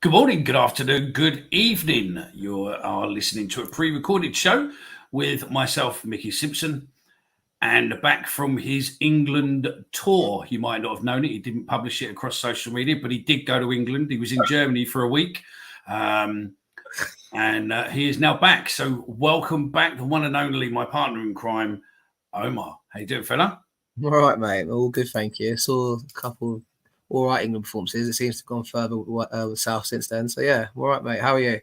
Good morning, good afternoon, good evening. You are listening to a pre-recorded show with myself, Mickey Simpson, and back from his England tour. You might not have known it. He didn't publish it across social media, but he did go to England. He was in Germany for a week, and he is now back. So welcome back, the one and only, my partner in crime, Omar. How you doing, fella? All right, mate. All good, thank you. Saw a couple all right England performances. It seems to have gone further with South since then. So yeah, all right, mate. How are you?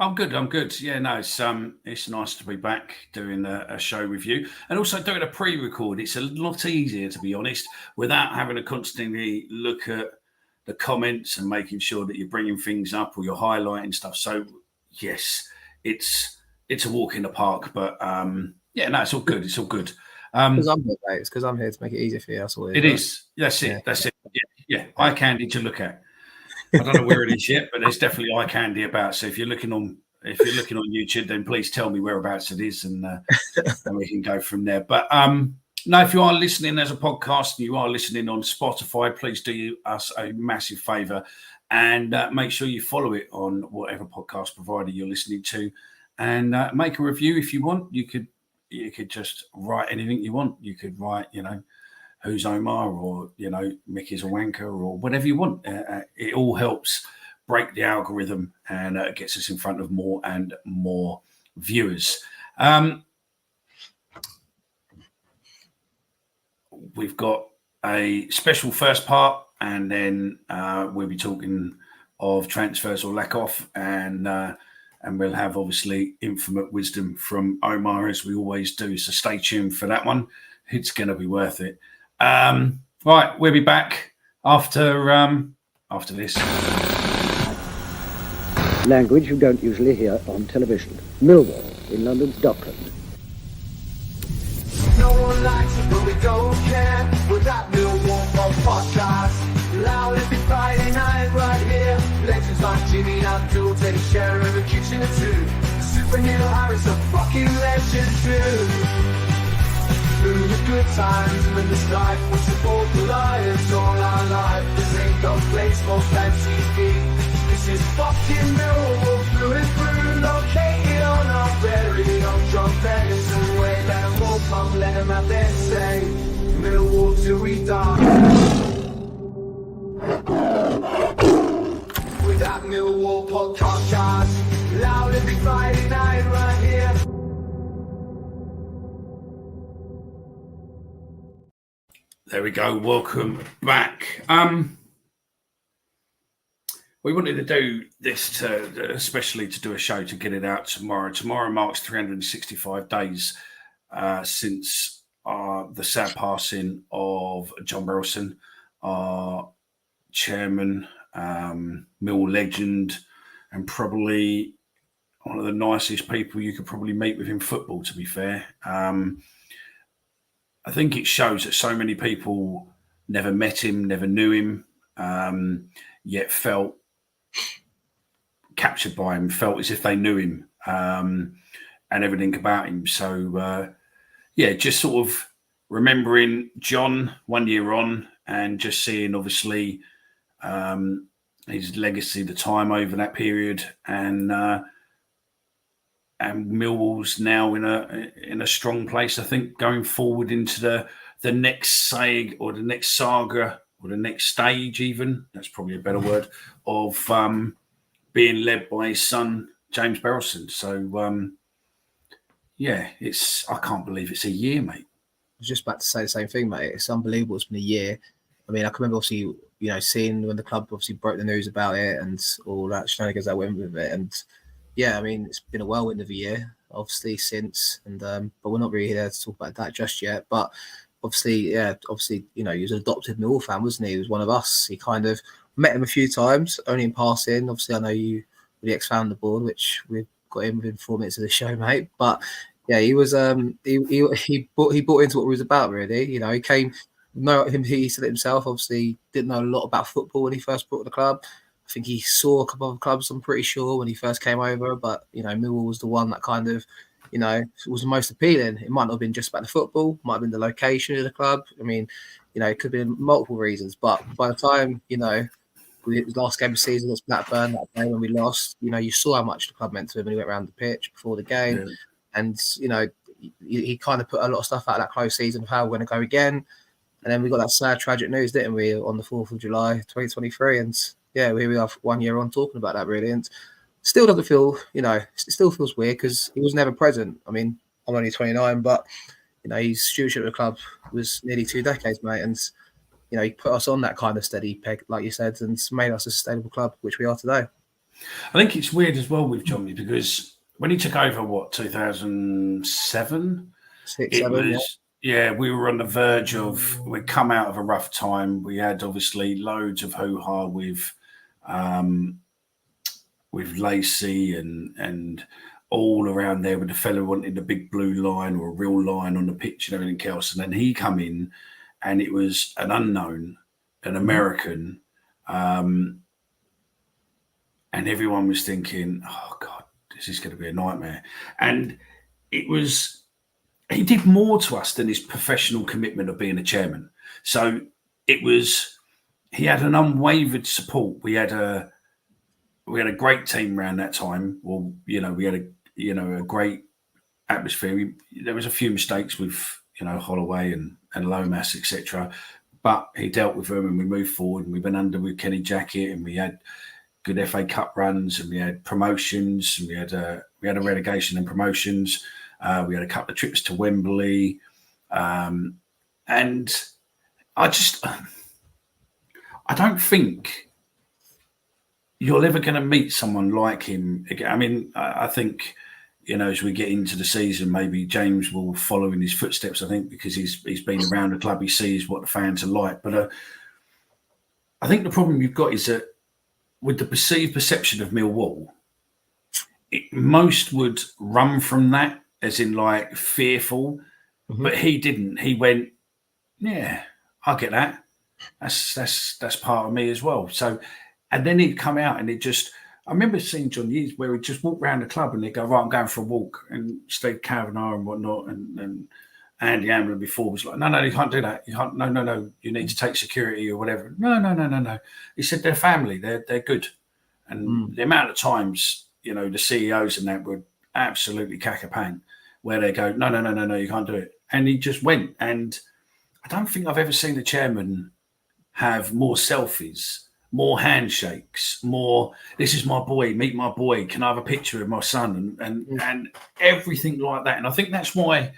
I'm good. Yeah, no, it's nice to be back doing a show with you, and also doing a pre-record. It's a lot easier, to be honest, without having to constantly look at the comments and making sure that you're bringing things up or you're highlighting stuff. So yes, it's a walk in the park, but yeah, no, it's all good. It's all good. Because I'm here, mate. It's because I'm here to make it easier for you. That's all it is. That's it. Yeah. That's it. Yeah, eye candy to look at. I don't know where it is yet, but there's definitely eye candy about. So if you're looking on YouTube, then please tell me whereabouts it is, and we can go from there. But no, if you are listening as a podcast and you are listening on Spotify, please do us a massive favour and make sure you follow it on whatever podcast provider you're listening to, and make a review if you want. You could just write anything you want. You could write, who's Omar, or Mickey's a wanker, or whatever you want. It all helps break the algorithm and gets us in front of more and more viewers. We've got a special first part, and then we'll be talking of transfers or lack of, and we'll have obviously infinite wisdom from Omar, as we always do. So stay tuned for that one. It's going to be worth it. Right, we'll be back after this. Language you don't usually hear on television. Millwall in London's Dockland. No one likes it, but we don't care. We're that Millwall Podcast. Loud every Friday night right here. Legends like Jimmy and Abdul take a share in the kitchen too. Superhero Harry's a fucking legend too. Through the good times and in this life, we support the Lions all our life. This ain't no place for fancy feet. This is fucking Millwall through and through. Located on our very own John Berylson way. Let them all come, let them have their say. Millwall till we die. With that Millwall Podcast, loud every Friday night right here. There we go. Welcome back. We wanted to do this especially to do a show to get it out tomorrow. Tomorrow marks 365 days since the sad passing of John Berylson, our chairman, Millwall legend, and probably one of the nicest people you could probably meet within football, to be fair. I think it shows that so many people never met him, never knew him, yet felt captured by him, felt as if they knew him, and everything about him. So, just sort of remembering John 1 year on, and just seeing, obviously, his legacy, the time over that period, and Millwall's now in a strong place, I think, going forward into the next sag, or the next saga, or the next stage even. That's probably a better word, of being led by his son, James Berylson. So, I can't believe it's a year, mate. I was just about to say the same thing, mate. It's unbelievable. It's been a year. I mean, I can remember obviously, seeing when the club obviously broke the news about it and all that shenanigans that went with it. And yeah, I mean, it's been a whirlwind of a year, obviously, since, and but we're not really here to talk about that just yet. But obviously, he was an adopted Millwall fan, wasn't he? He was one of us. He kind of met him a few times, only in passing. Obviously, I know you were the ex-founder board, which we've got in within 4 minutes of the show, mate. But yeah, he was he bought into what it was about, really. He came. He said it himself. Obviously, didn't know a lot about football when he first brought the club. I think he saw a couple of clubs, I'm pretty sure, when he first came over. But, Millwall was the one that kind of, was the most appealing. It might not have been just about the football. Might have been the location of the club. I mean, it could have been multiple reasons. But by the time, his last game of the season against Blackburn, that day when we lost, you saw how much the club meant to him when he went around the pitch before the game. Yeah. And, he kind of put a lot of stuff out of that close season of how we're going to go again. And then we got that sad, tragic news, didn't we, on the 4th of July, 2023. And, here we are 1 year on talking about that, really. And still doesn't feel, it still feels weird because he was never present. I mean, I'm only 29, but, his stewardship of the club was nearly 2 decades, mate. And, he put us on that kind of steady peg, like you said, and made us a sustainable club, which we are today. I think it's weird as well with Johnny because when he took over, 2007? 6, 7, we were on the verge of, we'd come out of a rough time. We had obviously loads of hoo-ha with Lacey and all around there with the fellow wanting the big blue line or a real line on the pitch and everything else. And then he come in and it was an unknown, an American, and everyone was thinking, oh, God, this is going to be a nightmare. And he did more to us than his professional commitment of being a chairman. So he had an unwavered support. We had a great team around that time. Well, we had a great atmosphere. There was a few mistakes with, Holloway and Lomas, etc. But he dealt with them and we moved forward and we went under with Kenny Jackett and we had good FA Cup runs and we had promotions and we had a relegation and promotions. We had a couple of trips to Wembley. And I don't think you're ever going to meet someone like him again. I mean, I think, as we get into the season, maybe James will follow in his footsteps, I think, because he's been around the club. He sees what the fans are like. But I think the problem you've got is that with the perceived perception of Millwall, most would run from that, as in like fearful, but he didn't. He went, yeah, I get that. That's part of me as well. So, and then he'd come out and I remember seeing John Years where he'd just walk around the club and they'd go, right, I'm going for a walk, and Steve Kavanagh and whatnot, and Andy Ambler before was like, no, you can't do that. You can't, no, you need to take security or whatever. No. He said they're family, they're good. And the amount of times, the CEOs and that would absolutely cack a pan where they go, no, you can't do it. And he just went. And I don't think I've ever seen a chairman have more selfies, more handshakes, more, this is my boy, meet my boy, can I have a picture of my son, and everything like that. And I think that's why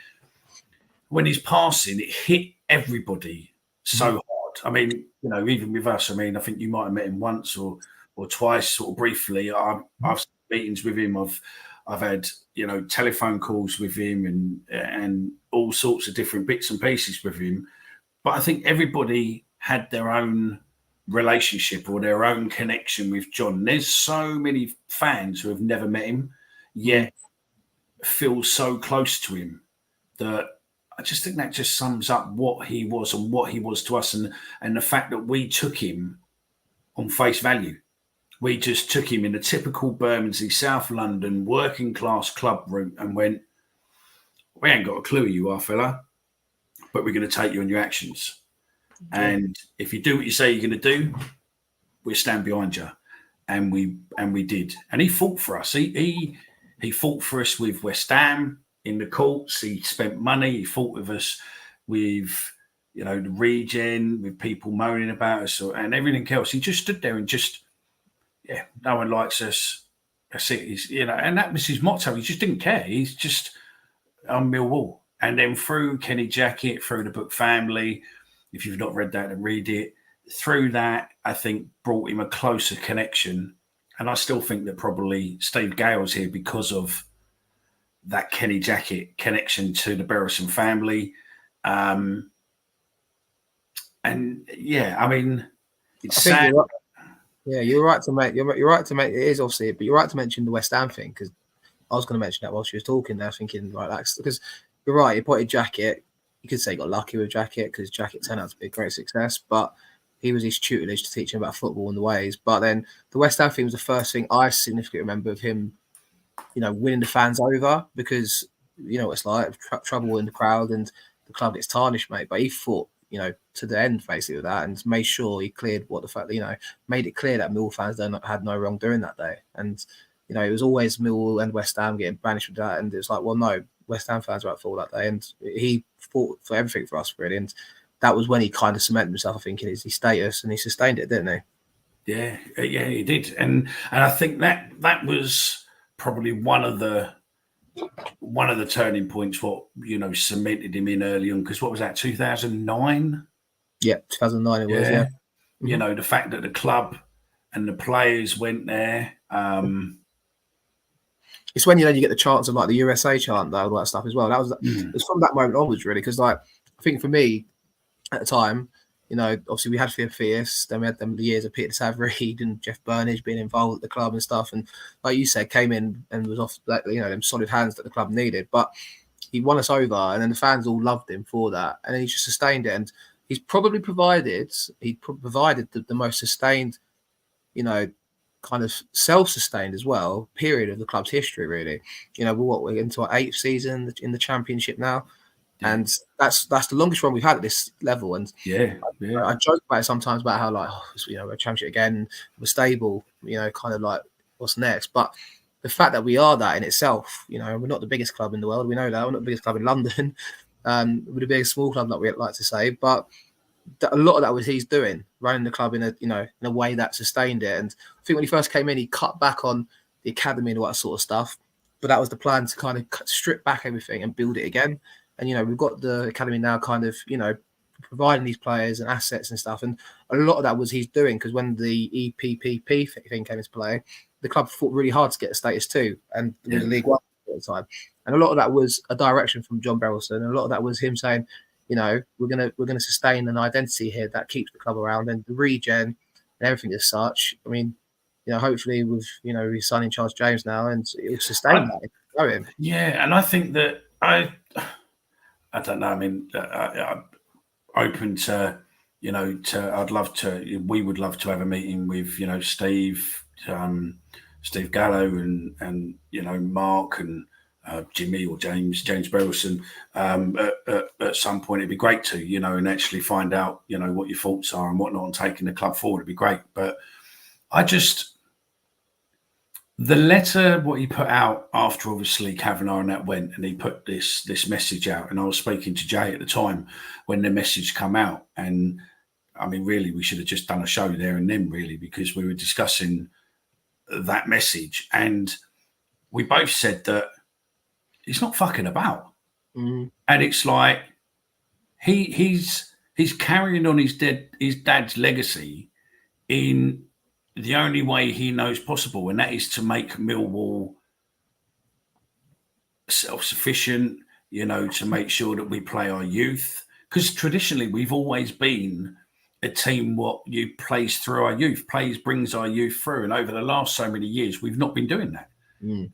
when he's passing, it hit everybody so hard. I mean, even with us, I think you might have met him once or twice, sort of briefly. I've had meetings with him. I've had, telephone calls with him and all sorts of different bits and pieces with him. But I think everybody had their own relationship or their own connection with John. There's so many fans who have never met him, yet feel so close to him, that I just think that just sums up what he was and what he was to us, and the fact that we took him on face value. We just took him in a typical Bermondsey, South London, working class club route and went, we ain't got a clue who you are, fella, but we're going to take you on your actions. And if you do what you say you're going to do, we'll stand behind you. And we did. And he fought for us. He fought for us with West Ham in the courts. He spent money. He fought with us with, the regen, with people moaning about us and everything else. He just stood there and no one likes us. That's it. And that was his motto. He just didn't care. He's just on Millwall. And then through Kenny Jackett, through the book Family, if you've not read that, then read it. Through that, I think, brought him a closer connection. And I still think that probably Steve Gale's here because of that Kenny Jackett connection to the Berylson family. It's sad. You're right to make. You're right to make. It is obviously, but you're right to mention the West Ham thing, because I was going to mention that while she was talking. There, thinking like that, because you're right. You pointed Jackett. You could say he got lucky with Jackett because Jackett turned out to be a great success, but he was his tutelage to teach him about football and the ways. But then the West Ham thing was the first thing I significantly remember of him, winning the fans over, because it's like trouble in the crowd and the club gets tarnished, mate. But he fought, to the end basically with that, and made sure he cleared what the fact that, made it clear that Millwall fans had no wrongdoing that day. And, it was always Millwall and West Ham getting banished with that. And it's like, well, no, West Ham fans were at fault that day. And he fought for everything for us, really. And that was when he kind of cemented himself, I think, in his status, and he sustained it, didn't he? Yeah, he did. And I think that was probably one of the turning points, what, cemented him in early on. Because what was that, 2009? Yeah, 2009 it was, yeah. Mm-hmm. The fact that the club and the players went there. It's when, you get the chants of, like, the USA chant, all that stuff as well. That was it was from that moment onwards, really. Because, like, I think for me, at the time, obviously we had Fierce, then we had the years of Peter Savreed and Jeff Burnage being involved at the club and stuff. And like you said, came in and was off, them solid hands that the club needed. But he won us over, and then the fans all loved him for that. And then he just sustained it. And he's probably provided the most sustained, kind of self-sustained as well period of the club's history, really. We're into our 8th season in the Championship now. And that's the longest run we've had at this level. And I joke about it sometimes about how, like, we're a championship again, we're stable, kind of like, what's next? But the fact that we are that in itself, we're not the biggest club in the world. We know that. We're not the biggest club in London. We're the biggest small club, like we like to say. But a lot of that was he's doing, running the club in a way that sustained it. And I think when he first came in, he cut back on the academy and all that sort of stuff. But that was the plan, to kind of strip back everything and build it again. And, we've got the academy now kind of, providing these players and assets and stuff. And a lot of that was he's doing, because when the EPPP thing came into play, the club fought really hard to get a status 2 and the League One at the time. And a lot of that was a direction from John Berylson. And a lot of that was him saying, we're gonna sustain an identity here that keeps the club around, and the regen and everything as such. I mean, hopefully with his son in charge, James, now, and it'll sustain that. Yeah, and I think that I don't know. I mean, I'm open to, we would love to have a meeting with, Steve Gallo and Mark and Jimmy or James Berylson at some point. It'd be great to, and actually find out, what your thoughts are and whatnot on taking the club forward. It'd be great. But the letter, what he put out after obviously Kavanagh and that went, and he put this message out, and I was speaking to Jay at the time when the message come out, and I mean, really, we should have just done a show there and then, really, because we were discussing that message, and we both said that he's not fucking about, and it's like he's carrying on his dad's legacy in the only way he knows possible, and that is to make Millwall self-sufficient, to make sure that we play our youth. Because traditionally, we've always been a team what you plays through our youth, brings our youth through. And over the last so many years, we've not been doing that.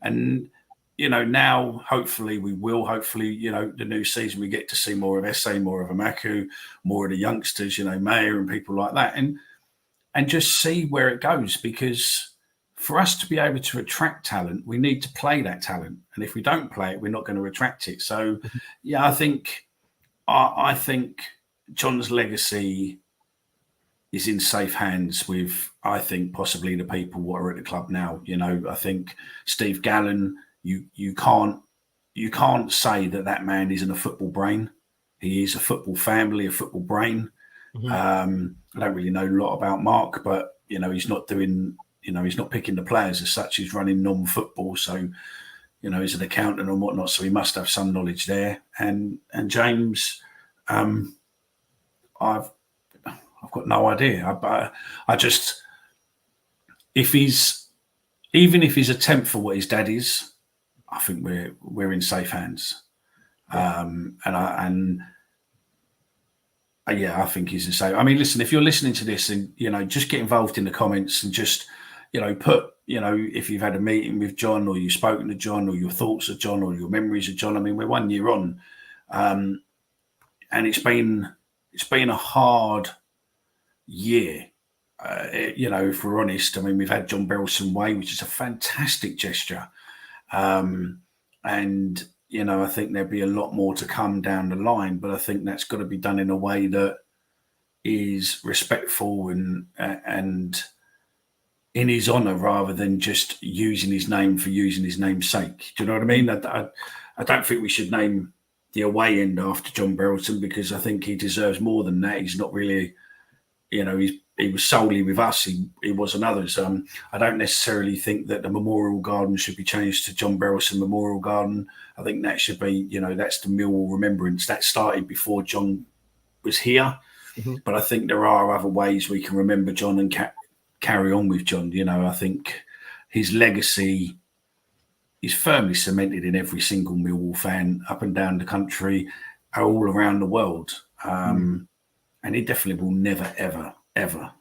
And, now, hopefully, we will. Hopefully, the new season, we get to see more of Esse, more of Amaku, more of the youngsters, Mayer and people like that. And just see where it goes, because for us to be able to attract talent, we need to play that talent. And if we don't play it, we're not going to attract it. So, yeah, I think John's legacy is in safe hands with, I think, possibly the people who are at the club now. I think Steve Gallen, you can't say that man isn't a football brain. He is a football family, a football brain. I don't really know a lot about Mark, but he's not doing, he's not picking the players as such. He's running non-football, so he's an accountant and whatnot. So he must have some knowledge there. And James, I've got no idea. I just, if he's a tenth for what his dad is, I think we're in safe hands. I think he's the same. I mean, listen, if you're listening to this and, just get involved in the comments and just, put, if you've had a meeting with John or you've spoken to John or your thoughts of John or your memories of John. I mean, we're 1 year on, and it's been a hard year, if we're honest. I mean, we've had John Berylson Way, which is a fantastic gesture. I think there'll be a lot more to come down the line, but I think that's got to be done in a way that is respectful and in his honour rather than just using his name for using his name's sake. Do you know what I mean? I don't think we should name the away end after John Berylson, because I think he deserves more than that. He's not really, he was solely with us. He wasn't others. I don't necessarily think that the Memorial Garden should be changed to John Berylson Memorial Garden. I think that should be, that's the Millwall Remembrance. That started before John was here. Mm-hmm. But I think there are other ways we can remember John and carry on with John. I think his legacy is firmly cemented in every single Millwall fan up and down the country, all around the world. And he definitely will never, ever, ever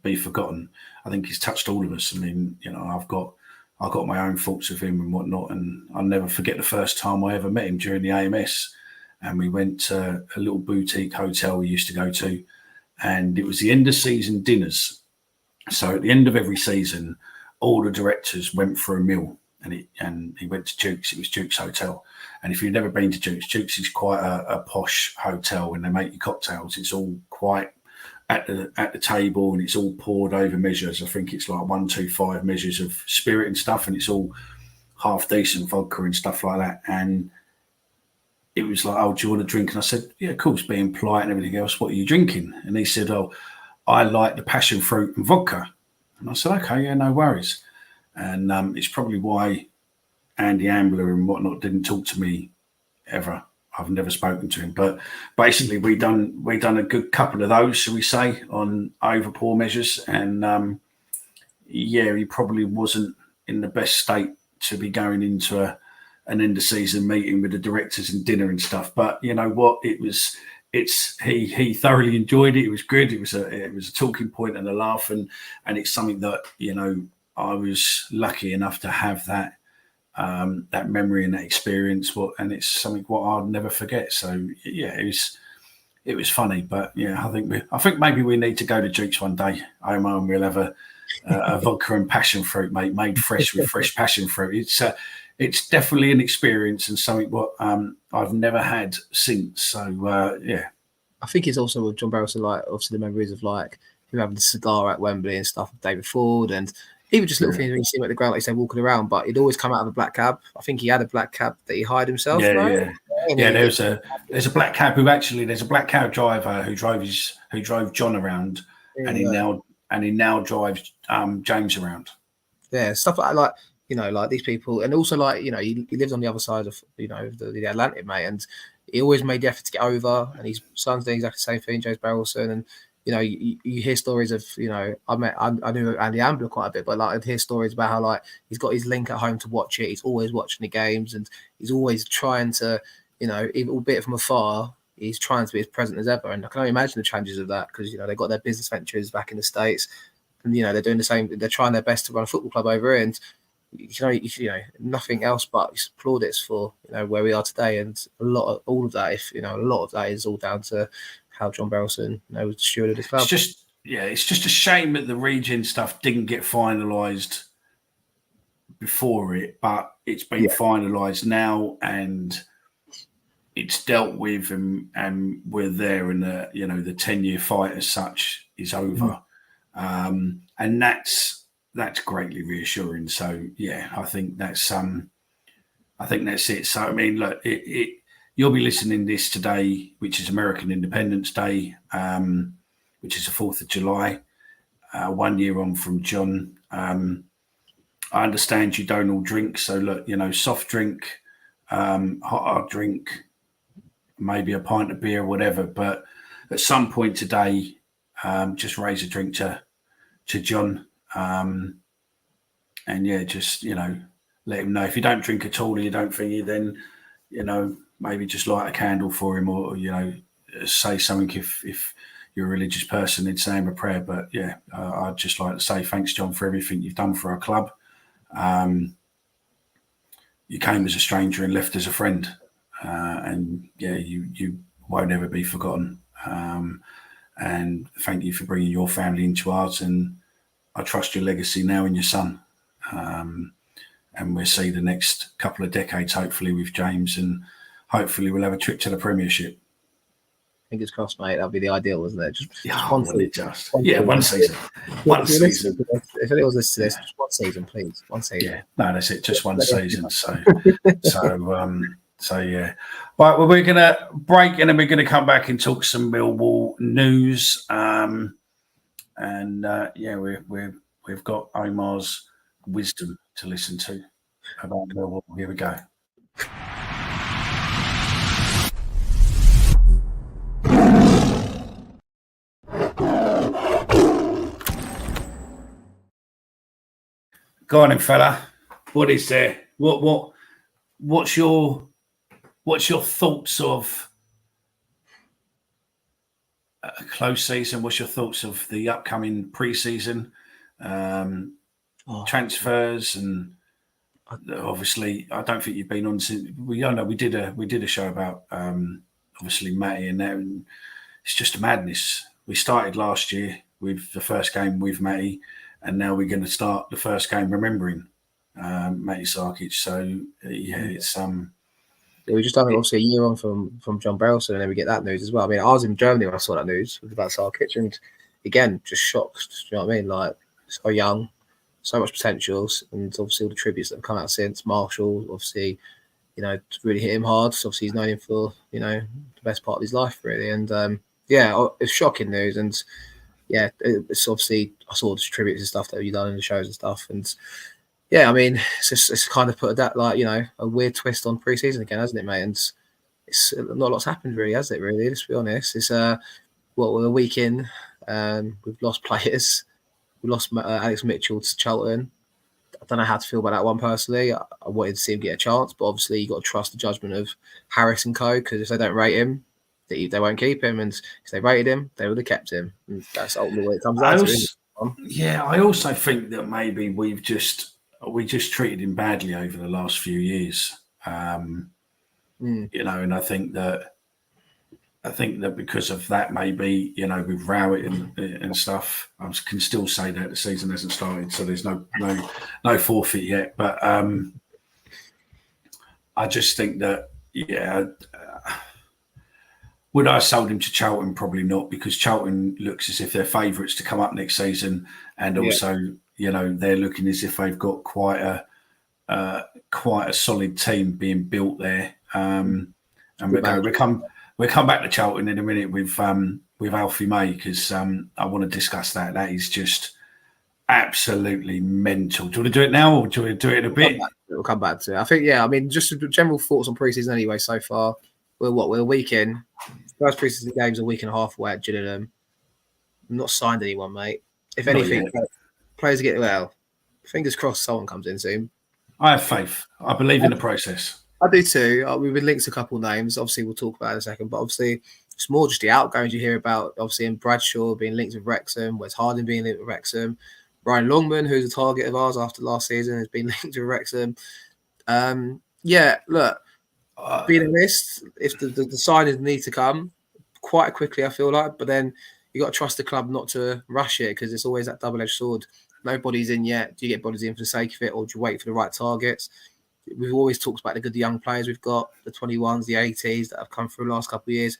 be forgotten. I think he's touched all of us. I mean, I've got my own thoughts of him and whatnot, and I'll never forget the first time I ever met him during the AMS. And we went to a little boutique hotel we used to go to, and it was the end of season dinners. So at the end of every season, all the directors went for a meal, and he went to Duke's. It was Duke's Hotel. And if you've never been to Duke's is quite a posh hotel, and they make you cocktails. It's all quite at the table, and it's all poured over measures. I think it's like 1, 2, 5 measures of spirit and stuff, and it's all half decent vodka and stuff like that. And it was like, "Oh, do you want a drink?" And I said, "Yeah, of course," being polite and everything else. "What are you drinking?" And he said, "Oh, I like the passion fruit and vodka." And I said, "Okay, yeah, no worries." And it's probably why Andy Ambler and whatnot didn't talk to me ever. I've never spoken to him. But basically, we done a good couple of those, shall we say, on over pour measures. And he probably wasn't in the best state to be going into an end of season meeting with the directors and dinner and stuff. But you know what? He thoroughly enjoyed it. It was good. It was a talking point and a laugh, and it's something that I was lucky enough to have that memory and that experience. And it's something what I'll never forget. So yeah, it was funny. But yeah, I think maybe we need to go to Duke's one day, Omar, and we'll have a vodka and passion fruit, mate, made fresh with fresh passion fruit. It's definitely an experience and something what I've never had since. So yeah, I think it's also with John Berylson, like obviously the memories of like him having the cigar at Wembley and stuff with David Ford, and even just little things when you see him at the ground, like you say, walking around. But he'd always come out of a black cab. I think he had a black cab that he hired himself. Yeah, right? Yeah. There's a black cab there's a black cab driver who drove John around, and he now drives James around. Yeah, stuff like like these people, and also like he lives on the other side of the Atlantic, mate, and he always made the effort to get over. And his son's doing exactly the same thing, James Berylson, and you hear stories of I knew Andy Ambler quite a bit, but like I'd hear stories about how like he's got his link at home to watch it. He's always watching the games, and he's always trying to even albeit from afar, he's trying to be as present as ever. And I can only imagine the challenges of that because they've got their business ventures back in the States, and they're doing the same. They're trying their best to run a football club over here, and nothing else but plaudits for where we are today. And a lot of that is all down to how John Berylson was stewarded his club. It's just a shame that the region stuff didn't get finalised before it, but it's been finalised now and it's dealt with, and we're there, and the 10-year fight as such is over, and that's greatly reassuring. So yeah, I think that's it. So I mean, look, you'll be listening this today, which is American Independence Day, which is the 4th of July, 1 year on from John. I understand you don't all drink, so look, soft drink, hot drink, maybe a pint of beer, whatever. But at some point today, just raise a drink to John. And yeah, just let him know. If you don't drink at all and you don't think you, then maybe just light a candle for him, or say something if you're a religious person, and say him a prayer. But yeah, I'd just like to say thanks, John, for everything you've done for our club. You came as a stranger and left as a friend, and yeah, you won't ever be forgotten. And thank you for bringing your family into ours, and I trust your legacy now in your son. And we'll see the next couple of decades, hopefully, with James, and hopefully we'll have a trip to the Premiership. Fingers crossed, mate. That'd be the ideal, wasn't it? Just one season. One season. One season. If anyone was listening to this, just one season, please. One season. Yeah, no, that's it. Just one season. So yeah. Right, well, we're gonna break and then we're gonna come back and talk some Millwall news. We've got Omar's wisdom to listen to about Millwall. Here we go. Go on, then, fella. What is there? What's your thoughts of a close season? What's your thoughts of the upcoming pre-season transfers? And obviously, I don't think you've been on since we did a show about obviously Matty and that. And it's just madness. We started last year with the first game with Matty, and now we're going to start the first game remembering Matty Sarkic. So yeah, it's we just done obviously a year on from John Berylson, and then we get that news as well. I mean, I was in Germany when I saw that news about Sarkic, and again, just shocked. Do you know what I mean? Like, so young, so much potential, and obviously all the tributes that have come out since. Marshall, obviously, really hit him hard. So obviously, he's known him for the best part of his life, really. And it's shocking news. And yeah, it's obviously I saw the tributes and stuff that you've done in the shows and stuff, and yeah, I mean, it's kind of put that a weird twist on pre-season again, hasn't it, mate? And it's not a lot's happened really, has it? Really, let's be honest. It's we're a week in. We've lost players. We lost Alex Mitchell to Charlton. I don't know how to feel about that one personally. I wanted to see him get a chance, but obviously you got to trust the judgment of Harris and co. Because if they don't rate him, they won't keep him, and if they rated him, they would have kept him. And that's ultimately what it comes down to. Yeah, I also think that maybe we just treated him badly over the last few years. And I think that because of that, maybe with Rowett and stuff, I can still say that the season hasn't started, so there's no forfeit yet. But I just think that would I have sold him to Charlton? Probably not, because Charlton looks as if they're favourites to come up next season, and also they're looking as if they've got quite a solid team being built there. And we'll come back to Charlton in a minute with Alfie May, because I want to discuss that. That is just absolutely mental. Do you want to do it now, or do you want to do it in a bit? We'll come back to it. I think, just general thoughts on pre-season anyway so far. We're a week in. First pre-season game's a week and a half away at Gillingham. I'm not signed anyone, mate. If anything, players get well. Fingers crossed someone comes in soon. I have faith. I believe in the process. I do too. We've been linked to a couple of names. Obviously, we'll talk about it in a second. But obviously, it's more just the outgoings you hear about. Obviously, in Bradshaw being linked with Wrexham, Wes Harding being linked with Wrexham, Ryan Longman, who's a target of ours after last season, has been linked with Wrexham. Look, being honest, if the signings need to come quite quickly, I feel like, but then you got to trust the club not to rush it, because it's always that double-edged sword. Nobody's in yet. Do you get bodies in for the sake of it, or do you wait for the right targets? We've always talked about the good young players we've got, the 21s, the 80s that have come through the last couple of years.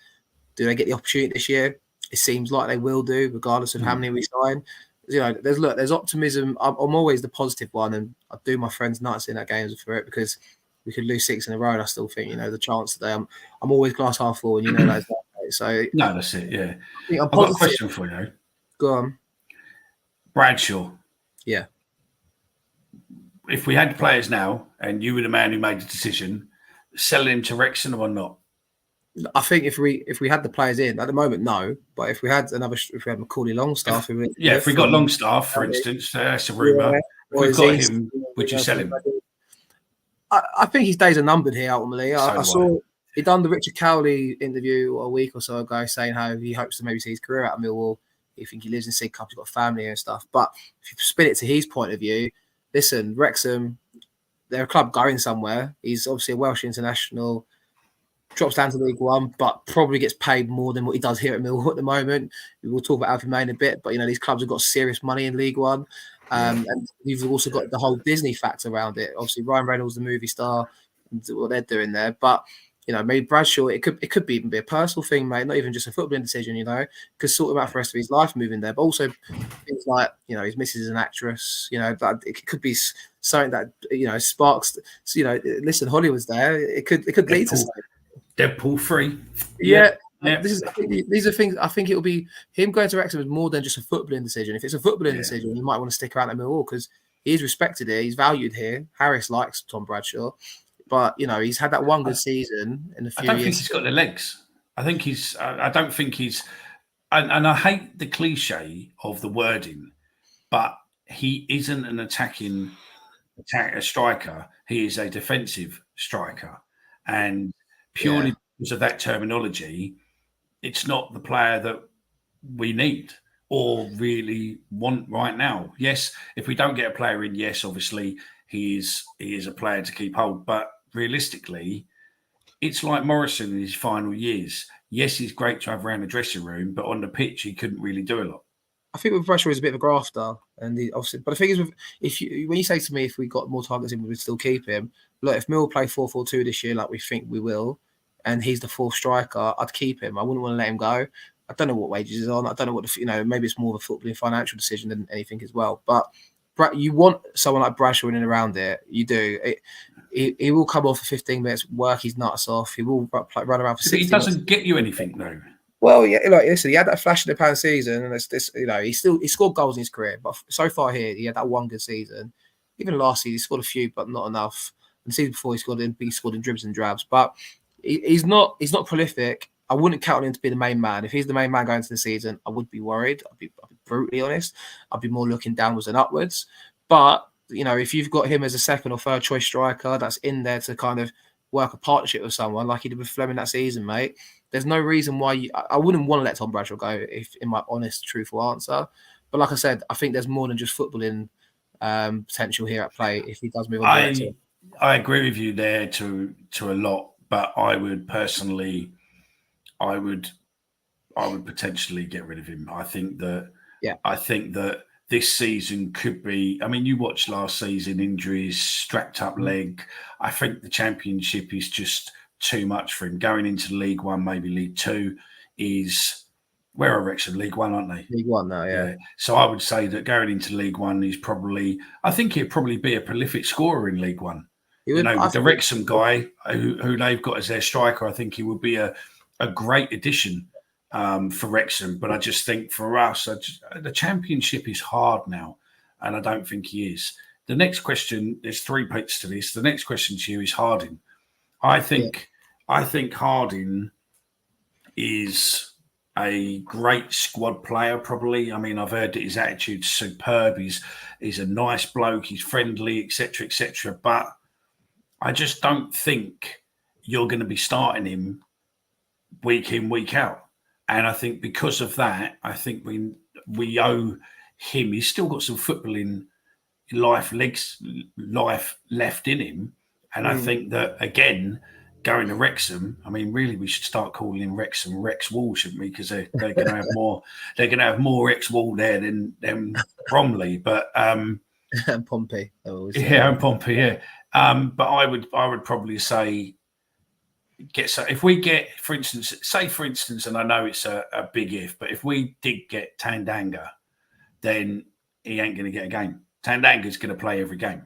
Do they get the opportunity this year? It seems like they will do, regardless of how many we sign. There's optimism. I'm always the positive one, and I do my friends nuts in that game for it, because we could lose 6 in a row, and I still think the chance today. I'm always glass half full, and that. So no, that's it. Yeah, I've got a question for you. Go on. Bradshaw. Yeah. If we had players now, and you were the man who made the decision, selling him to Wrexham or not? I think if we had the players in at the moment, no. But if we had Macaulay Longstaff, if we got Longstaff, for instance, that's a rumour. If we've got him, would you sell him? I think his days are numbered here. Ultimately, I saw he done the Richard Cowley interview a week or so ago, saying how he hopes to maybe see his career out of Millwall. You think he lives in Sidcup, he's got a family and stuff. But if you spin it to his point of view, listen, Wrexham, they're a club going somewhere. He's obviously a Welsh international, drops down to League One, but probably gets paid more than what he does here at Millwall at the moment. We'll talk about Alfie May in a bit, but these clubs have got serious money in League One. And you've also got the whole Disney factor around it. Obviously, Ryan Reynolds, the movie star, and what they're doing there. But maybe Bradshaw, it could even be a personal thing, mate, not even just a footballing decision, could sort him out for the rest of his life moving there. But also things like, his missus is an actress, that it could be something that, sparks, listen, Hollywood's there. It could lead to something. Deadpool 3. Yeah. These are things. I think it'll be him going to Wrexham is more than just a footballing decision. If it's a footballing decision, you might want to stick around at Millwall because he's respected here, he's valued here. Harris likes Tom Bradshaw. But he's had that one good season in a few years. I don't think he's got the legs. I think he's. I don't think he's. And I hate the cliche of the wording, but he isn't an attacking striker. He is a defensive striker, and purely because of that terminology, it's not the player that we need or really want right now. Yes, if we don't get a player in, yes, obviously he is a player to keep hold, but realistically, it's like Morrison in his final years. Yes, he's great to have around the dressing room, but on the pitch, he couldn't really do a lot. I think with Bradshaw, he's a bit of a grafter, and obviously. But the thing is, when you say to me, if we got more targets in, we would still keep him. Look, if Mill play 4-4-2 this year, like we think we will, and he's the fourth striker, I'd keep him. I wouldn't want to let him go. I don't know what wages he's on. I don't know what maybe it's more of a footballing financial decision than anything as well. But you want someone like Bradshaw in and around it. You do. He will come off for 15 minutes, work his nuts off. He will run around for 60 minutes. He doesn't get you anything, though. Well, yeah, listen, he had that flash in the pan season, and it's this, he scored goals in his career, but so far here, he had that one good season. Even last season, he scored a few, but not enough. And the season before, he scored in dribs and drabs. But he's not prolific. I wouldn't count on him to be the main man. If he's the main man going into the season, I would be worried. I'll be brutally honest. I'd be more looking downwards than upwards. But if you've got him as a second or third choice striker that's in there to kind of work a partnership with someone like he did with Fleming that season, mate, there's no reason why I wouldn't want to let Tom Bradshaw go, if in my honest, truthful answer. But like I said, I think there's more than just footballing potential here at play if he does move on. I agree with you there to a lot, but I would personally, I would potentially get rid of him. I think that this season could be. I mean, you watched last season, injuries, strapped up leg. I think the Championship is just too much for him. Going into League One, maybe League Two, is where are Wrexham? League One, aren't they? League One now, yeah. So I would say that going into League One is probably. I think he'd probably be a prolific scorer in League One. With the Wrexham guy who they've got as their striker, I think he would be a great addition for Wrexham. But I just think for us, the Championship is hard now, and I don't think he is. The next question, there's 3 bits to this. The next question to you is Harding. I think Harding is a great squad player, probably. I mean, I've heard that his attitude's superb. He's a nice bloke. He's friendly, etc., etc. But I just don't think you're going to be starting him week in, week out. And I think because of that, I think we owe him. He's still got some footballing life left in him. And I think that, again, going to Wrexham, I mean, really, we should start calling him Wrexham Rex Wall, shouldn't we? Because they're going to have more. They're going to have more Rex Wall there than Bromley, but and Pompey. And Pompey, yeah. But I would probably say if we get, for instance, and I know it's a big if, but if we did get Tandanga, then he ain't going to get a game. Tandanga's going to play every game.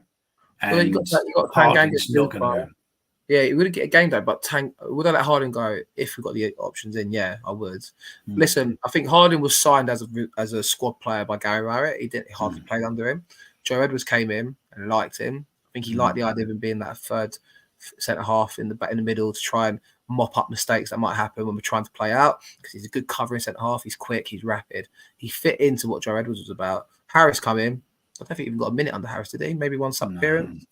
And you got Tanganga's not going to go. Yeah, he wouldn't get a game though, but would I let Harding go if we got the options in? Yeah, I would. Listen, I think Harding was signed as a squad player by Gary Rowett. He hardly played under him. Joe Edwards came in and liked him. I think he liked the idea of him being that third centre half in the middle to try and mop up mistakes that might happen when we're trying to play out, because he's a good covering centre half. He's quick, he's rapid. He fit into what Joe Edwards was about. Harris come in. I don't think he even got a minute under Harris, did he? Maybe one sub appearance.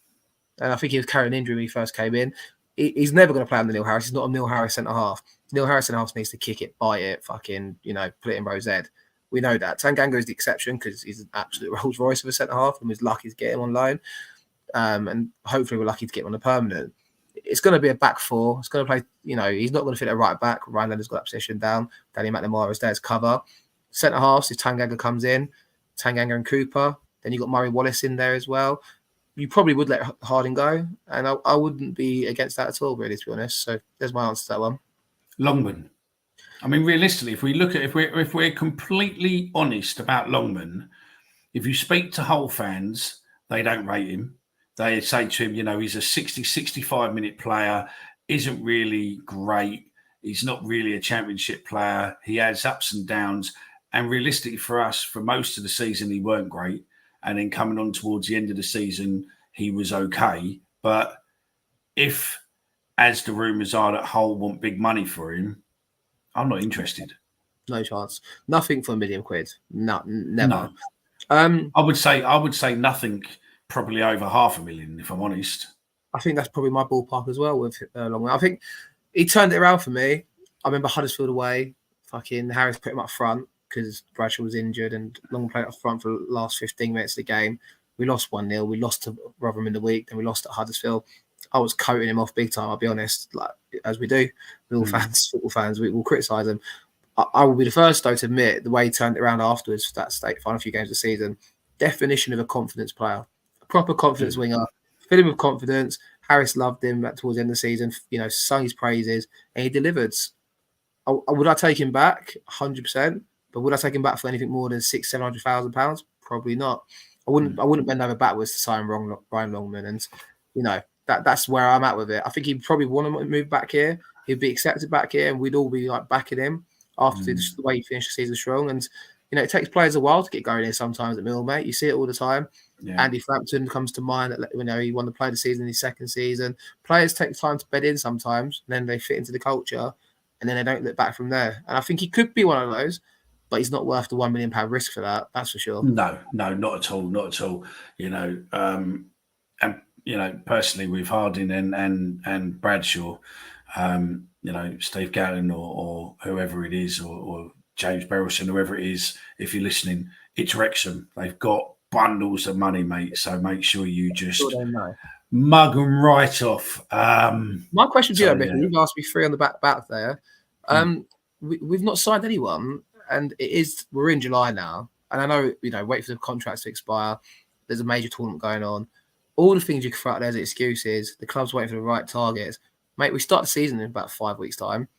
And I think he was carrying an injury when he first came in. He's never going to play under Neil Harris. He's not a Neil Harris centre half. Neil Harris centre half needs to kick it, bite it, fucking, put it in Rose Ed. We know that. Tanganga is the exception because he's an absolute Rolls Royce of a centre half, and was lucky to get him on loan. And hopefully we're lucky to get him on a permanent. It's going to be a back four. It's going to play, he's not going to fit a right back. Ryan Leonard's got that position down. Danny McNamara is there as cover. Centre halves, if Tanganga comes in, Tanganga and Cooper. Then you've got Murray Wallace in there as well. you probably would let Harding go, and I wouldn't be against that at all, really, to be honest. So there's my answer to that one. Longman. I mean, realistically, if we're completely honest about Longman, if you speak to Hull fans, they don't rate him. They say to him, he's a 60, 65-minute player, isn't really great. He's not really a championship player. He has ups and downs. And realistically for us, for most of the season, he weren't great. And then coming on towards the end of the season, he was okay. But if, as the rumours are, that Hull want big money for him, I'm not interested. No chance. Nothing for £1 million. No, never. No. I would say nothing, probably over $500,000, if I'm honest. I think that's probably my ballpark as well with Longman. I think he turned it around for me. I remember Huddersfield away. Fucking Harris put him up front because Bradshaw was injured, and Longman played up front for the last 15 minutes of the game. We lost 1-0. We lost to Rotherham in the week, then we lost at Huddersfield. I was coating him off big time, I'll be honest, like as we do. We're all football fans, we will criticise him. I will be the first, though, to admit the way he turned it around afterwards for that state final few games of the season. Definition of a confidence player. A proper confidence winger. Fill him with confidence. Harris loved him towards the end of the season, sung his praises, and he delivered. Would I take him back? 100%. But would I take him back for anything more than £600,000-700,000? Probably not. I wouldn't bend over backwards to sign Ryan Longman, and that's where I'm at with it. I think he'd probably want to move back here. He'd be accepted back here, and we'd all be like backing him after the way he finished the season strong. And it takes players a while to get going here sometimes at Mill, mate. You see it all the time. Yeah. Andy Frampton comes to mind. He won the player of the season in his second season. Players take time to bed in sometimes, and then they fit into the culture, and then they don't look back from there. And I think he could be one of those, but he's not worth the £1 million risk for that. That's for sure. No, not at all. Not at all. And personally with Harding and Bradshaw, Steve Gallen or whoever it is, or James Berylson, whoever it is, if you're listening, it's Wrexham. They've got bundles of money, mate. So make sure you just mug them right off. My question to you, Mick, you've asked me 3 on the back there. We've not signed anyone, and we're in July now. And I know, wait for the contracts to expire. There's a major tournament going on. All the things you can throw out there as excuses. The club's waiting for the right targets. Mate, we start the season in about 5 weeks' time.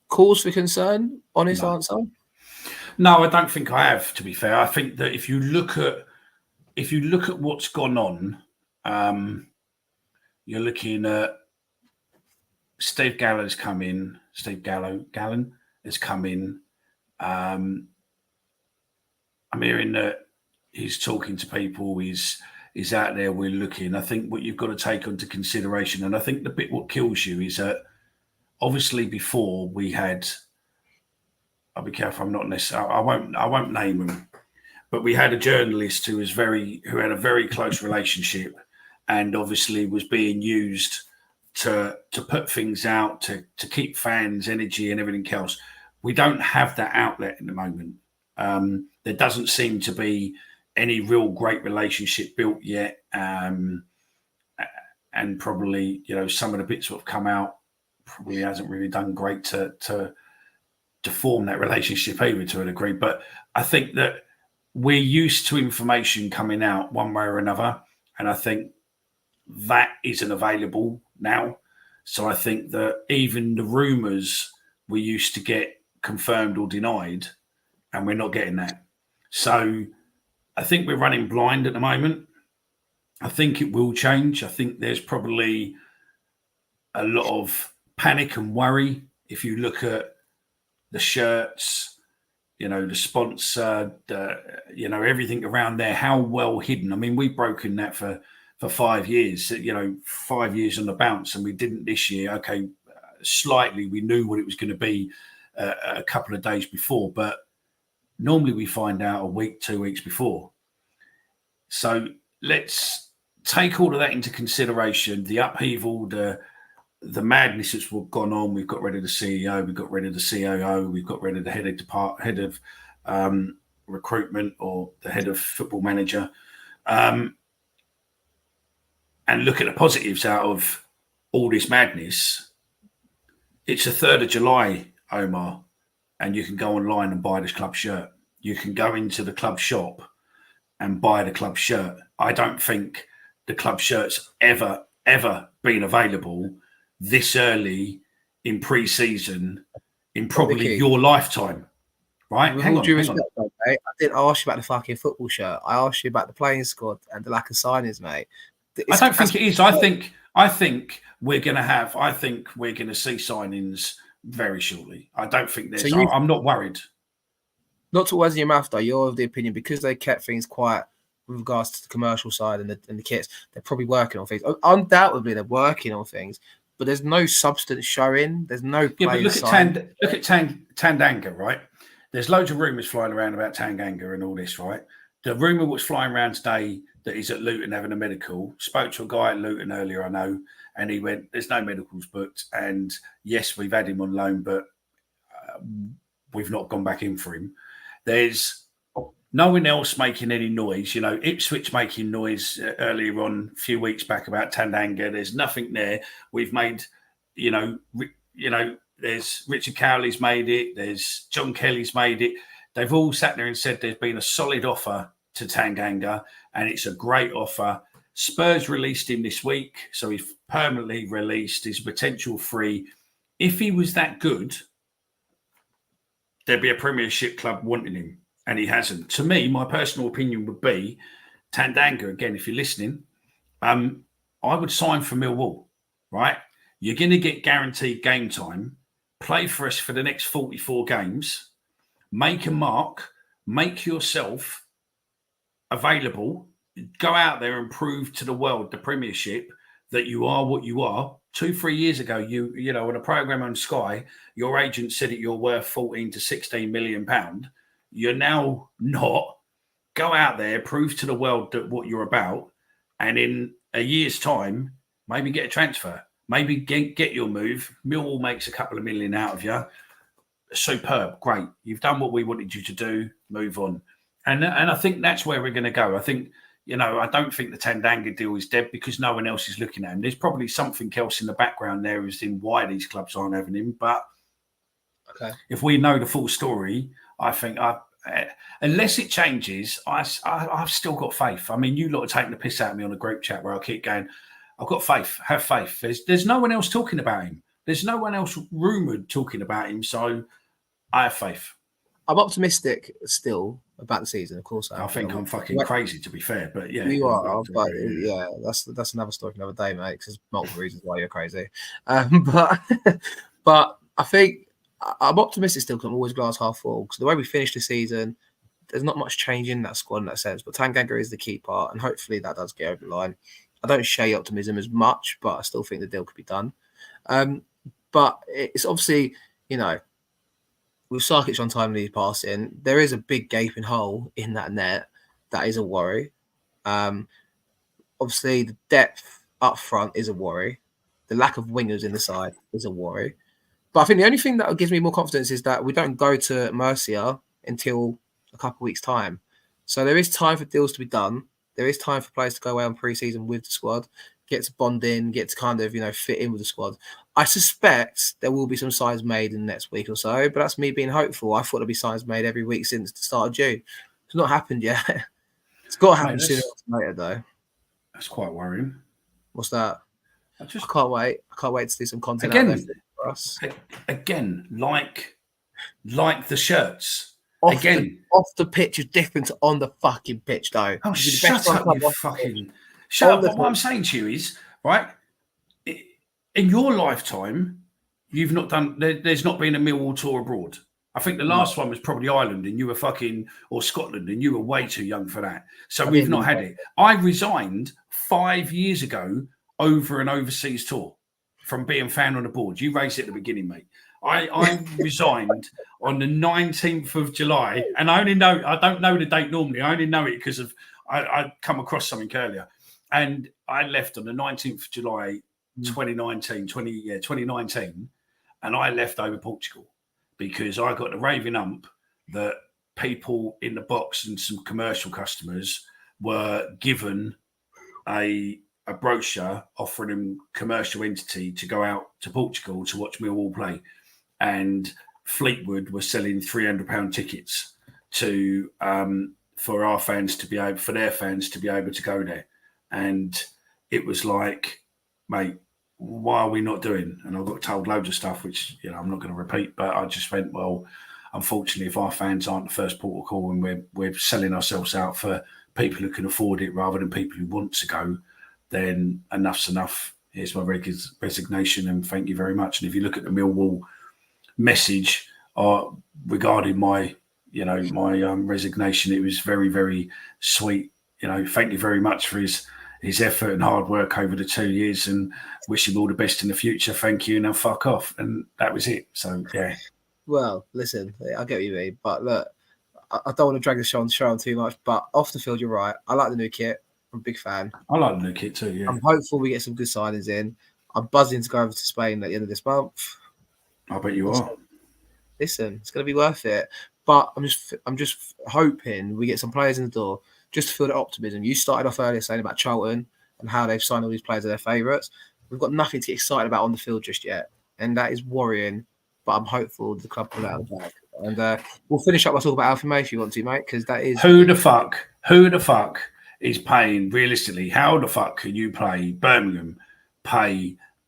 Cause for concern? Honest answer? No, I don't think I have, to be fair. I think that if you look at what's gone on, you're looking at Steve Gallen has come in. Gallen has come in. I'm hearing that he's talking to people. He's out there. We're looking. I think what you've got to take into consideration, and I think the bit what kills you is that obviously before we had. I'll be careful. I'm not necessarily. I won't name him, but we had a journalist who had a very close relationship, and obviously was being used to put things out to keep fans' energy and everything else. We don't have that outlet at the moment. There doesn't seem to be any real great relationship built yet, and probably some of the bits that have come out probably hasn't really done great to form that relationship either to a degree. But I think that we're used to information coming out one way or another, and I think that isn't available now. So I think that even the rumours we used to get confirmed or denied, and we're not getting that. So I think we're running blind at the moment. I think it will change. I think there's probably a lot of panic and worry if you look at the shirts, the sponsor, everything around there, how well hidden. I mean, we've broken that for 5 years, 5 years on the bounce, and we didn't this year. Okay, slightly, we knew what it was going to be a couple of days before, but normally we find out a week, 2 weeks before. So let's take all of that into consideration, the upheaval, the madness that's gone on. We've got rid of the CEO, we've got rid of the COO, we've got rid of the head of recruitment, or the head of football manager. And look at the positives out of all this madness. It's the 3rd of July, Omar, and you can go online and buy this club shirt. You can go into the club shop and buy the club shirt. I don't think the club shirts ever been available this early in pre-season in probably Vicky, your lifetime, right? with Hang all on, due hang on. respect, though, mate, I didn't ask you about the fucking football shirt. I asked you about the playing squad and the lack of signings, mate. I don't think it is. I think we're going to see signings very shortly. I don't think there's. I'm not worried. Not to words in your mouth, though. You're of the opinion because they kept things quiet with regards to the commercial side and the kits. They're probably working on things. Undoubtedly, they're working on things, but there's no substance showing. There's no. Yeah, but look at Tanganga, right? There's loads of rumours flying around about Tanganga and all this, right? The rumour was flying around today that he's at Luton having a medical. Spoke to a guy at Luton earlier, I know, and he went, "There's no medicals booked, and yes, we've had him on loan, but we've not gone back in for him." There's no one else making any noise. You know, Ipswich making noise earlier on a few weeks back about Tandanga. There's nothing there. We've made, there's Richard Cowley's made it. There's John Kelly's made it. They've all sat there and said there's been a solid offer to Tanganga, and it's a great offer. Spurs released him this week, so he's permanently released. His potential free. If he was that good, there'd be a Premiership club wanting him, and he hasn't. To me, my personal opinion would be Tandanga, again, if you're listening, I would sign for Millwall, right? You're going to get guaranteed game time, play for us for the next 44 games, make a mark, make yourself available, go out there and prove to the world, the Premiership, that you are what you are. 2-3 years ago, you know, on a program on Sky, your agent said that you're worth 14 to 16 million pound. You're now not. Go out there, prove to the world that what you're about, and in a year's time, maybe get a transfer, maybe get your move. Millwall makes a couple of million out of you. Superb, great. You've done what we wanted you to do. Move on, and I think that's where we're going to go. I think. You know, I don't think the Tandanga deal is dead because no one else is looking at him. There's probably something else in the background there as in why these clubs aren't having him. But if we know the full story, I think unless it changes, I've still got faith. I mean, you lot are taking the piss out of me on a group chat where I keep going, I've got faith, have faith. There's no one else talking about him. There's no one else rumoured talking about him. So I have faith. I'm optimistic still about the season, of course. I think I'm fucking crazy, to be fair, but yeah, you are. But yeah, that's another story for another day, mate. Because there's multiple reasons why you're crazy. But I think I'm optimistic still because I'm always glass half full. Because the way we finished the season, there's not much change in that squad in that sense. But Tanganga is the key part, and hopefully that does get over the line. I don't share optimism as much, but I still think the deal could be done. But it's obviously, you know, with Sarkic on timely passing, there is a big gaping hole in that net. That is a worry. Obviously, the depth up front is a worry. The lack of wingers in the side is a worry. But I think the only thing that gives me more confidence is that we don't go to Murcia until a couple of weeks' time. So there is time for deals to be done. There is time for players to go away on pre-season with the squad, get to bond in, get to kind of, you know, fit in with the squad. I suspect there will be some signs made in the next week or so, but that's me being hopeful. I thought there'd be signs made every week since the start of June. It's not happened yet. It's got to happen sooner or later, though. That's quite worrying. What's that? I can't wait. I can't wait to see some content out there for us. Again, like the shirts. Off the pitch is different to on the fucking pitch, though. Oh, shut up, you fucking... Shut up. What I'm saying to you is, right, in your lifetime, you've not done... There's not been a Millwall tour abroad. I think the last one was probably Ireland and you were fucking... Or Scotland and you were way too young for that. So we've not had it. I resigned 5 years ago over an overseas tour from being found on the board. You raised it at the beginning, mate. I resigned on the 19th of July, and I don't know the date normally. I only know it because of I come across something earlier, and I left on the 19th of July, 2019, and I left over Portugal because I got the raving ump that people in the box and some commercial customers were given a brochure offering them commercial entity to go out to Portugal to watch Millwall play. And Fleetwood were selling £300 tickets to for their fans to be able to go there. And it was like, mate, why are we not doing? And I got told loads of stuff, which, you know, I'm not going to repeat, but I just went, well, unfortunately, if our fans aren't the first port of call and we're selling ourselves out for people who can afford it rather than people who want to go, then enough's enough. Here's my resignation and thank you very much. And if you look at the Millwall message regarding my resignation, it was very, very sweet. You know, thank you very much for his effort and hard work over the 2 years, and wish him all the best in the future. Thank you. Now fuck off. And that was it. So yeah. Well, listen, I get what you mean, but look, I don't want to drag the show on too much, but off the field, you're right. I like the new kit. I'm a big fan. I like the new kit too, yeah. I'm hopeful we get some good signings in. I'm buzzing to go over to Spain at the end of this month. I bet you are. Listen, it's going to be worth it. But I'm just hoping we get some players in the door just to feel the optimism. You started off earlier saying about Charlton and how they've signed all these players as their favourites. We've got nothing to get excited about on the field just yet, and that is worrying. But I'm hopeful the club pull out of the bag. And we'll finish up by talking about Alfie May if you want to, mate, because that is... Who the fuck is paying, realistically, how the fuck can you pay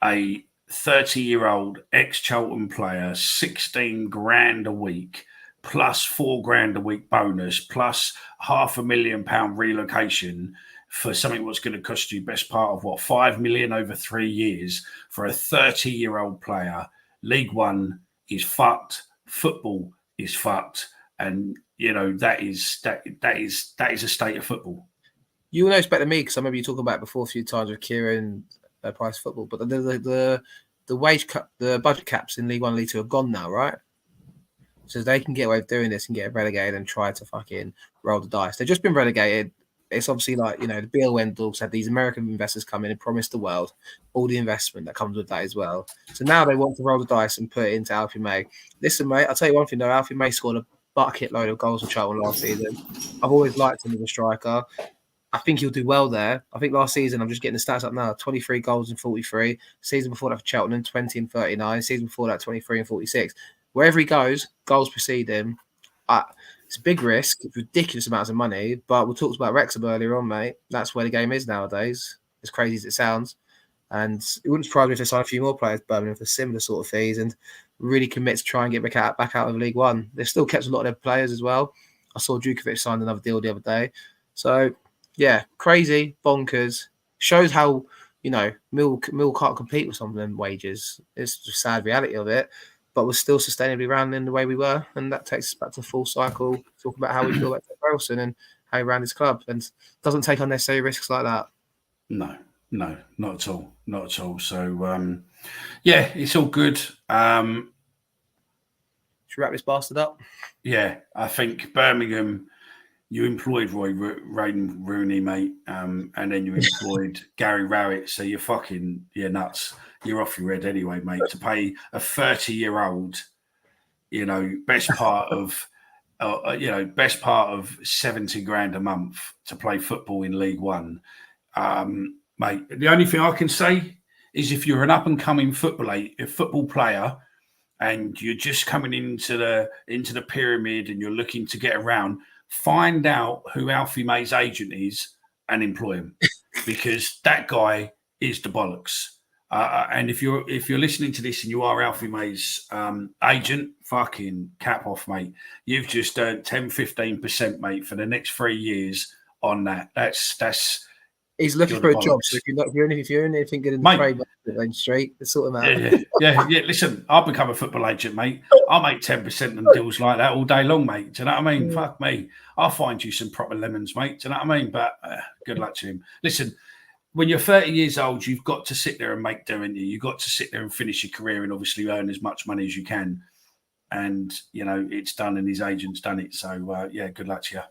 a 30-year-old ex-Charlton player 16 grand a week plus 4 grand a week bonus plus £500,000 relocation for something that's going to cost you best part of, 5 million over 3 years for a 30-year-old player? League One is fucked. Football is fucked. And, you know, that is a state of football. You will know it's better than me because I remember you talking about it before a few times with Kieran Price Football. But the wage cut, the budget caps in League One and League Two are gone now, right? So they can get away with doing this and get relegated and try to fucking roll the dice. They've just been relegated. It's obviously like, you know, the Bill Wendell's had these American investors come in and promise the world all the investment that comes with that as well. So now they want to roll the dice and put it into Alfie May. Listen, mate, I'll tell you one thing though. Alfie May scored a bucket load of goals for Charlton last season. I've always liked him as a striker. I think he'll do well there. I think last season, I'm just getting the stats up now, 23 goals and 43. Season before that for Cheltenham, 20 and 39. Season before that, 23 and 46. Wherever he goes, goals precede him. It's a big risk, it's ridiculous amounts of money, but we talked about Wrexham earlier on, mate. That's where the game is nowadays, as crazy as it sounds. And it wouldn't surprise me if they sign a few more players, Birmingham, for similar sort of fees and really commit to try and get back out of League One. They've still kept a lot of their players as well. I saw Djukovic signed another deal the other day. So, yeah, crazy, bonkers. Shows how, you know, Mill can't compete with some of them wages. It's the sad reality of it. But we're still sustainably rounding the way we were. And that takes us back to full cycle, talking about how we feel about John Berylson and how he ran his club. And doesn't take unnecessary risks like that. No, not at all. Not at all. So, yeah, it's all good. Should we wrap this bastard up? Yeah, I think Birmingham, you employed Rooney, mate, and then you employed Gary Rowett. So you're nuts. You're off your head anyway, mate. To pay a 30-year-old, you know, best part of 70 grand a month to play football in League One, mate. The only thing I can say is if you're an up-and-coming football player, and you're just coming into the pyramid and you're looking to get around, find out who Alfie May's agent is and employ him, because that guy is the bollocks. And if you're listening to this and you are Alfie May's agent, fucking cap off, mate. You've just earned 10-15%, mate, for the next 3 years on that. That's. He's looking for a job. So if you're anything good in the trade, then straight, sort of out. Yeah. Listen, I'll become a football agent, mate. I'll make 10% on deals like that all day long, mate. Do you know what I mean? Fuck me. I'll find you some proper lemons, mate. Do you know what I mean? But good luck to him. Listen, when you're 30 years old, you've got to sit there and make do, haven't you? You've got to sit there and finish your career and obviously earn as much money as you can. And, you know, it's done and his agent's done it. So, yeah, good luck to you.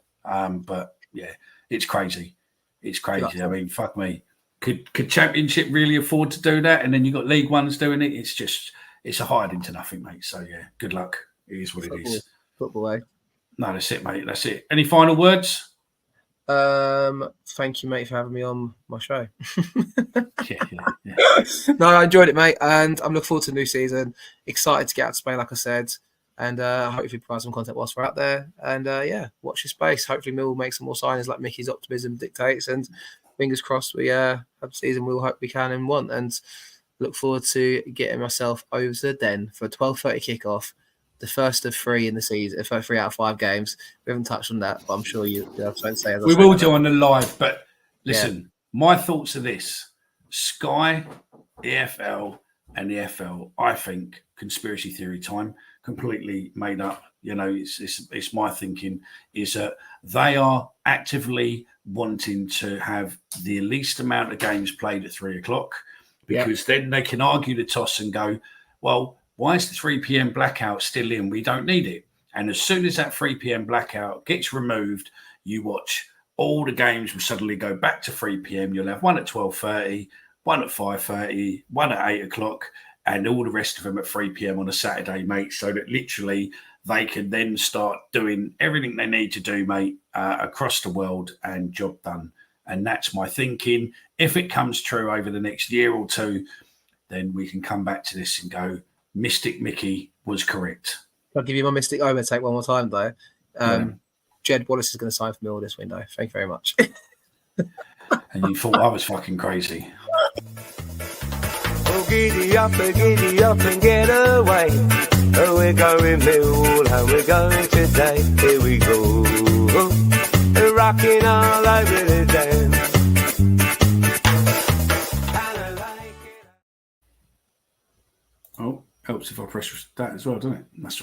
But, yeah, it's crazy. It's crazy. I mean, fuck me. Could Championship really afford to do that? And then you've got League Ones doing it. It's a hide into nothing, mate. So, yeah, good luck. It is what it is. Football, eh? No, that's it, mate. That's it. Any final words? Thank you, mate, for having me on my show. Yeah. No, I enjoyed it, mate, and I'm looking forward to the new season. Excited to get out to Spain, like I said, and hopefully provide some content whilst we're out there. And yeah, watch your space. Hopefully, Mill will make some more signings like Mickey's optimism dictates. And fingers crossed we have a season we'll hope we can and want, and look forward to getting myself over to the Den for a 12:30 kickoff, the first of 3 in the season, 3 out of 5 games. We haven't touched on that, but I'm sure you have something to say. We will do on the live, but listen, my thoughts are this: Sky, EFL, and the EFL. I think conspiracy theory time, completely made up. You know, it's my thinking is that they are actively wanting to have the least amount of games played at 3 o'clock, because then they can argue the toss and go, well, why is the 3 p.m. blackout still in? We don't need it. And as soon as that 3 p.m. blackout gets removed, you watch all the games will suddenly go back to 3 p.m. You'll have one at 12:30, one at 5:30, one at 8 o'clock, and all the rest of them at 3 p.m. on a Saturday, mate, so that literally they can then start doing everything they need to do, mate, across the world, and job done. And that's my thinking. If it comes true over the next year or two, then we can come back to this and go, Mystic Mickey was correct. I'll give you my Mystic Omen take one more time, though. Jed Wallace is going to sign for Millwall this window. Thank you very much. And you thought I was fucking crazy. Oh, giddy up and get away. Oh, we're going Millwall and we're going today. Here we go. We're rocking all over the dance. Oh, helps if I press that as well, doesn't it? That's